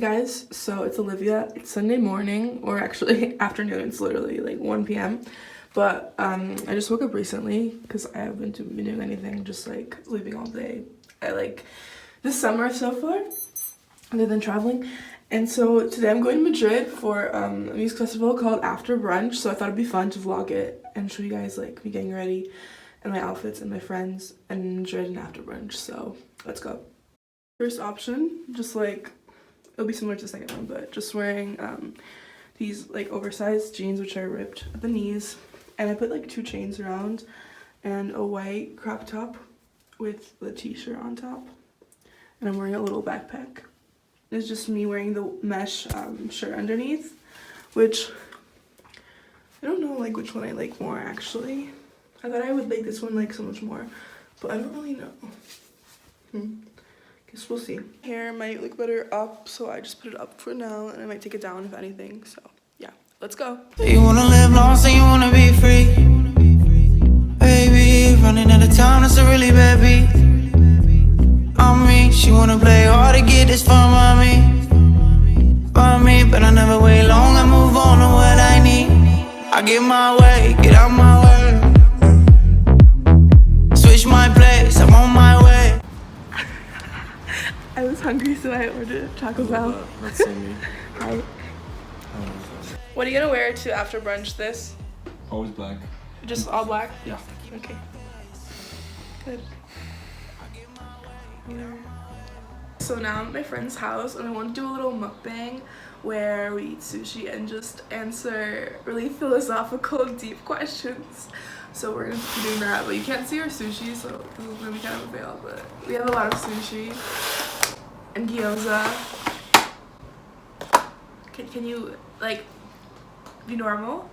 guys, so it's Olivia. It's Sunday morning, or actually afternoon. It's literally like 1 p.m. But I just woke up recently because I haven't been doing anything, just like sleeping all day. I like this summer so far, other than traveling. And so today I'm going to Madrid for a music festival called After Brunch. So I thought it'd be fun to vlog it and show you guys like me getting ready and my outfits and my friends and Madrid and After Brunch. So let's go. First option, just like it'll be similar to the second one, but just wearing these like oversized jeans which are ripped at the knees, and I put like 2 chains around and a white crop top with the t-shirt on top, and I'm wearing a little backpack. It's just me wearing the mesh shirt underneath, which I don't know like which one I like more actually. I thought I would like this one like so much more, but I don't really know. Guess we'll see. Hair might look better up, so I just put it up for now, and I might take it down if anything. So yeah, let's go. You wanna live lost and you wanna be free, baby. Running out of time, that's a really bad beat. On me, she wanna play hard to get this far by me, but I never wait long. I move on to what I need. I get my way, get out my way. Switch my place, I'm on my way. I was hungry, so I ordered Taco Bell. That's so me. Hi. What are you gonna wear to After Brunch this? Always black. Just all black? Yeah. Okay. Good. So now I'm at my friend's house, and I want to do a little mukbang where we eat sushi and just answer really philosophical, deep questions. So we're gonna be doing that, but you can't see our sushi, so this is gonna be kind of a fail, but we have a lot of sushi and gyoza. Can you like be normal?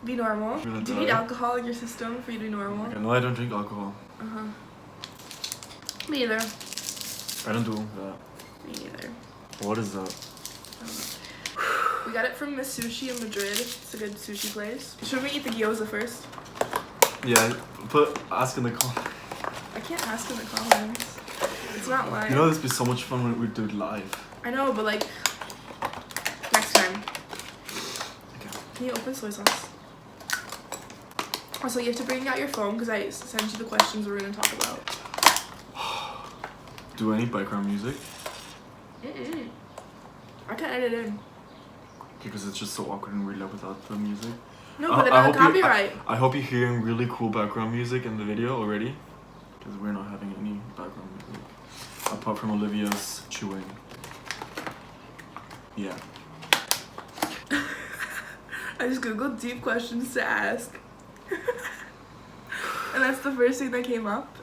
Be normal. Do you need alcohol in your system for you to be normal? No, I don't drink alcohol. Me either. I don't do that. Me either. What is that? We got it from Miss Sushi in Madrid. It's a good sushi place. Should we eat the gyoza first? Yeah, ask in the comments. I can't ask in the comments. It's not live. You know, this would be so much fun when we do it live. I know, but like next time. Okay. Can you open soy sauce? Also, you have to bring out your phone because I sent you the questions we're gonna talk about. Do any background music? I can edit it in. Because it's just so awkward and weird without the music. No, but then I'll copyright. I hope you're hearing really cool background music in the video already. Because we're not having any background music. Apart from Olivia's chewing. Yeah. I just googled deep questions to ask. And that's the first thing that came up.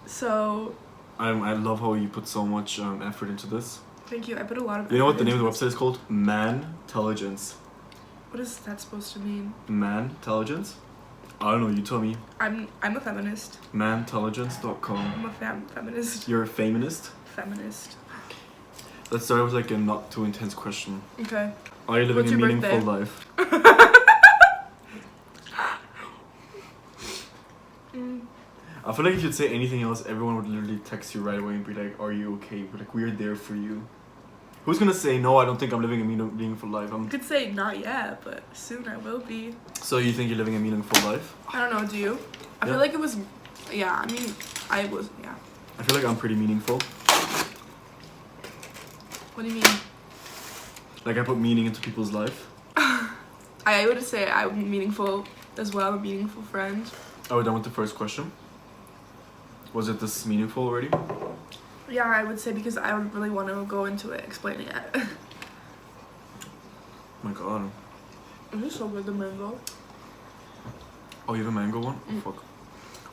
So I love how you put so much effort into this. thank you. I put a lot of effort. You know what the name of the into website is called? Man-telligence. this. What is that supposed to mean? Man-telligence? I don't know, you tell me. I'm a feminist. Mantelligence.com. I'm a feminist. You're a feminist? Feminist. Let's start with like a not too intense question. Okay. Are you living What's a your meaningful birthday? life? I feel like if you'd say anything else, everyone would literally text you right away and be like, are you okay? But like, we're there for you. Who's gonna say, no, I don't think I'm living a meaningful life? You could say not yet, but soon I will be. So you think you're living a meaningful life? I don't know, do you? I Yeah. feel like it was, yeah, I mean, I was, yeah. I feel like I'm pretty meaningful. What do you mean? Like I put meaning into people's life. I would say I'm meaningful as well, a meaningful friend. Are we done with the first question? Was it this meaningful already? Yeah, I would say because I don't really want to go into it explaining it. Oh my god. This is so good, the mango. Oh, you have a mango one? Oh, fuck.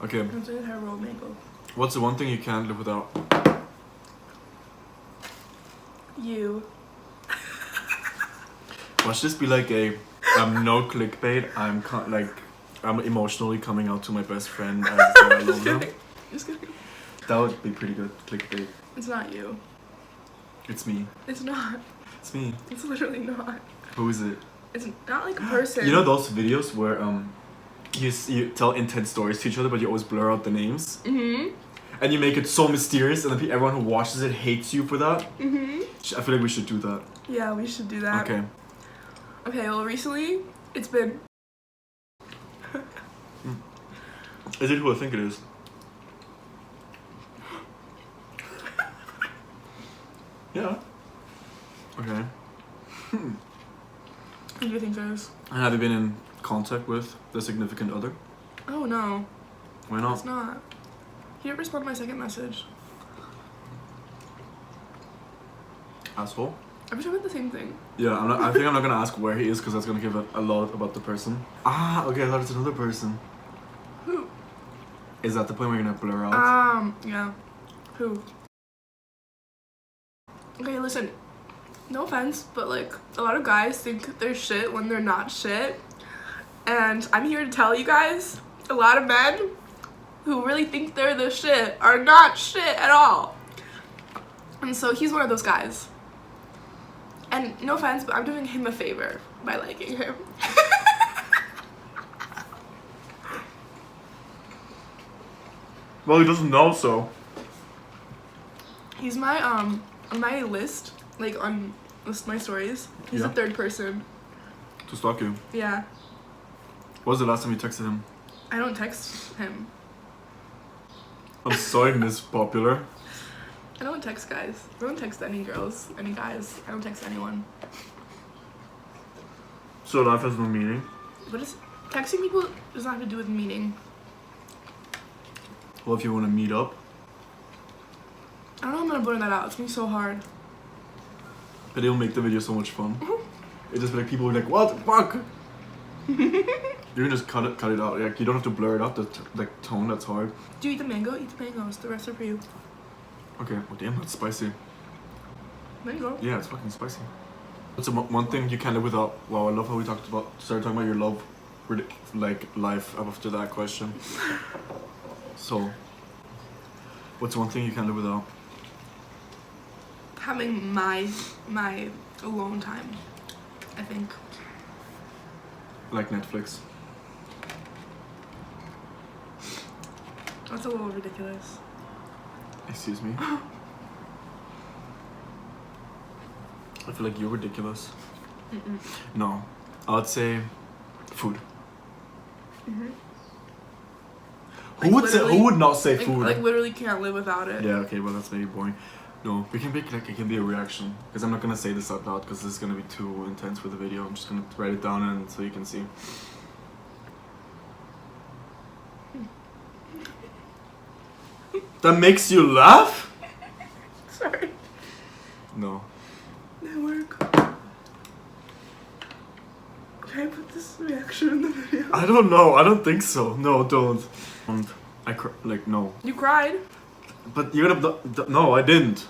Okay. It's like a raw mango. What's the one thing you can't live without? You. Watch this be like a no clickbait. I'm emotionally coming out to my best friend as though I love them. Just kidding. That would be pretty good clickbait. It's not you. It's me. It's not. It's me. It's literally not. Who is it? It's not like a person. You know those videos where you tell intense stories to each other, but you always blur out the names? Mm-hmm. And you make it so mysterious, and then everyone who watches it hates you for that? Mm-hmm. I feel like we should do that. Yeah, we should do that. Okay. Okay, well, recently, it's been... Is it who I think it is? Yeah. Okay. Who do you think it is? Have you been in contact with the significant other? Oh, no. Why not? It's not. He didn't respond to my second message. Asshole. Every time it's the same thing. Yeah, I think I'm not gonna ask where he is because that's gonna give a lot about the person. Ah, okay, I thought it's another person. Who? Is that the point where you're gonna blur out? Yeah. Who? Okay, listen. No offense, but like, a lot of guys think they're shit when they're not shit. And I'm here to tell you guys, a lot of men who really think they're the shit are not shit at all. And so he's one of those guys. And no offense, but I'm doing him a favor by liking him. Well, he doesn't know, so. He's my on my list, like on my stories. He's the third person. To stalk you. Yeah. What was the last time you texted him? I don't text him. I'm sorry, Miss Popular. I don't text guys. I don't text any girls, any guys. I don't text anyone. So life has no meaning? What is texting people does not have to do with meaning. Well, if you want to meet up. I don't know how I'm gonna blur that out. It's gonna be so hard. But it'll make the video so much fun. It just be like people will be like, what the fuck? You can just cut it out. Like you don't have to blur it out. The like tone that's hard. Do you eat the mango? Eat the mangoes. The rest are for you. Okay. Well, damn, that's spicy. Mango. Yeah, it's fucking spicy. What's one thing you can't live without? Wow, I love how we started talking about your love, like life after that question. So, what's one thing you can't live without? Having my alone time, I think. Like Netflix. That's a little ridiculous. Excuse me. I feel like you're ridiculous. Mm-mm. No, I would say food. Mm-hmm. Who would not say like, food? Like literally can't live without it. Yeah, okay, well that's maybe boring. No, we can make like it can be a reaction because I'm not gonna say this out loud because this is gonna be too intense for the video. I'm just gonna write it down and so you can see. That makes you laugh? Sorry. No. Network. Can I put this reaction in the video? I don't know. I don't think so. No, don't. Like no. You cried. But you're gonna no, I didn't.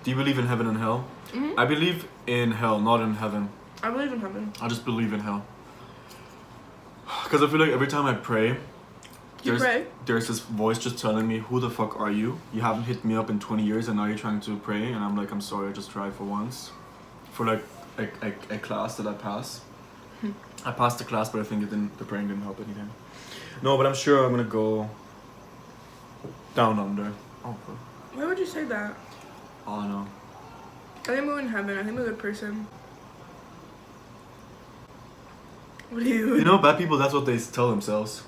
Do you believe in heaven and hell? Mm-hmm. I believe in hell, not in heaven. I believe in heaven. I just believe in hell. Because I feel like every time I pray, there's this voice just telling me, who the fuck are you? You haven't hit me up in 20 years and now you're trying to pray. And I'm like, I'm sorry, I just tried for once. For like a class that I passed. I passed the class, but I think the praying didn't help anything. No, but I'm sure I'm gonna go down under. Oh, fuck. Why would you say that? Oh no. I think I'm in heaven. I think I'm a good person. What do you? You know, bad people, that's what they tell themselves.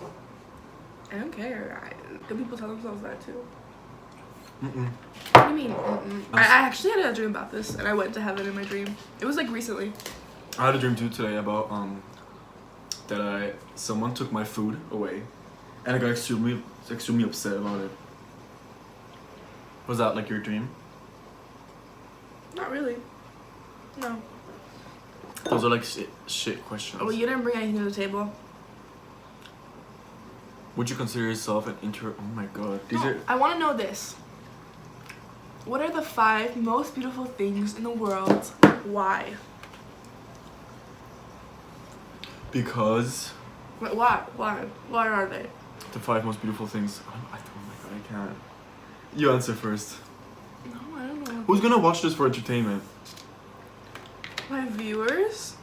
I don't care. Good people tell themselves that too. Mm-mm. What do you mean? Mm-mm. I actually had a dream about this, and I went to heaven in my dream. It was like recently. I had a dream too today about that someone took my food away, and I got extremely upset about it. Was that like your dream? Not really. No. Those are like shit questions. Oh, well, you didn't bring anything to the table. Would you consider yourself an introvert? Oh my god. These No, are. I want to know this. What are the 5 most beautiful things in the world? Why? Because. Wait, why? Why are they? The 5 most beautiful things. Oh my god, I can't. You answer first. No, I don't know. Who's gonna watch this for entertainment? My viewers?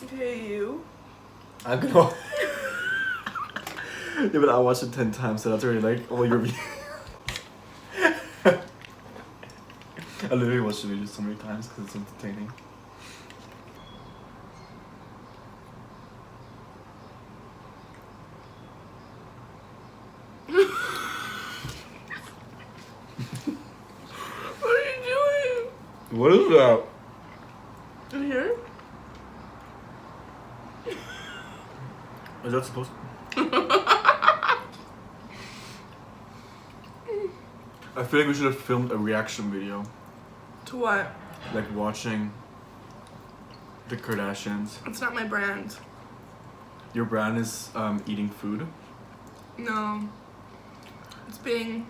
Okay, you. I'm gonna. Yeah, but I watched it 10 times, so that's already like all your views. I literally watched the video so many times because it's entertaining. What are you doing? What is that? In here? Is that supposed to? I feel like we should have filmed a reaction video. To what? Like watching the Kardashians. It's not my brand. Your brand is eating food. No. It's being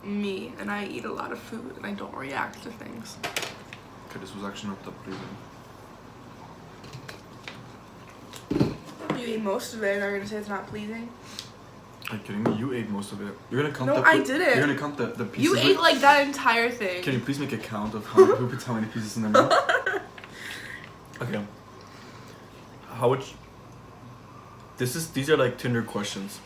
me, and I eat a lot of food, and I don't react to things. Okay, this was actually not that pleasing. You eat most of it, and I'm gonna say it's not pleasing. Are you kidding me? You ate most of it. You're gonna count No, the I didn't. You're gonna count the pieces. You ate like that entire thing. Can you please make a count of who puts how many pieces in their mouth? Okay. How would you... These are like Tinder questions.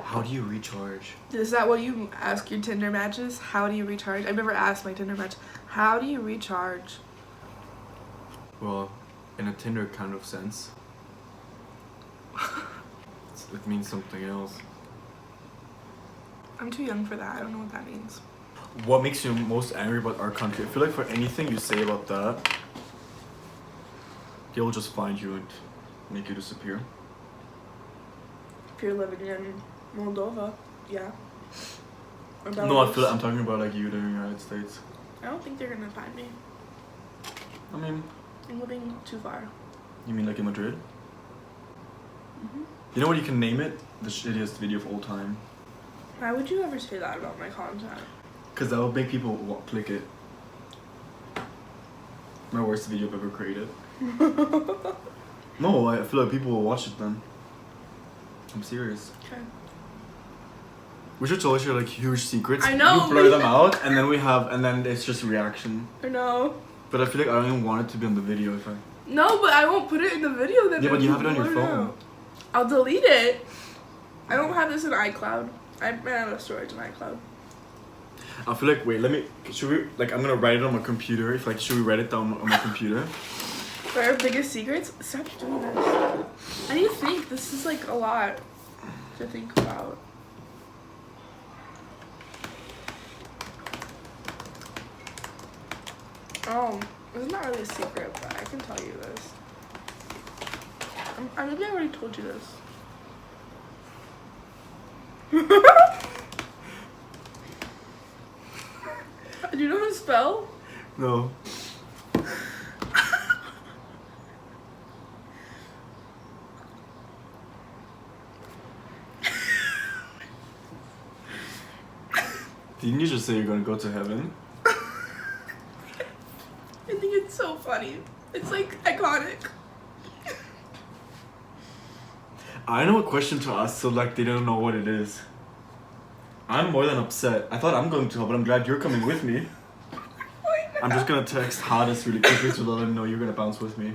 How do you recharge? Is that what you ask your Tinder matches? How do you recharge? I've never asked my Tinder match. How do you recharge? Well, in a Tinder kind of sense. It means something else. I'm too young for that. I don't know what that means. What makes you most angry about our country? I feel like for anything you say about that, they'll just find you and make you disappear. If you're living in Moldova, yeah. Or No, I feel Belarus. I'm talking about like you in the United States. I don't think they're gonna find me. I mean, I'm living too far. you mean like in Madrid? Mm-hmm. You know what you can name it? The shittiest video of all time. Why would you ever say that about my content? Because that would make people click it. My worst video I've ever created. No, I feel like people will watch it then. I'm serious. Okay. We should tell us your like huge secrets. I know. You blur them out, and then it's just reaction. I know. But I feel like I don't even want it to be on the video if I. No, but I won't put it in the video then. Yeah, but you have it on your blur phone. out. I'll delete it. I don't have this in iCloud. I ran out of storage in iCloud. I feel like should we like I'm gonna write it on my computer. If like should we write it down on my computer? For our biggest secrets, stop doing this. I need to think. This is like a lot to think about. Oh, it's not really a secret, but I can tell you this. Maybe I already told you this. Do you know how to spell? No. Didn't you just say you're gonna go to heaven? I think it's so funny. It's like iconic. I know a question to ask, so like they don't know what it is. I'm more than upset. I thought I'm going to hell, but I'm glad you're coming with me. I'm just gonna text Hades really quickly to let him know you're gonna bounce with me.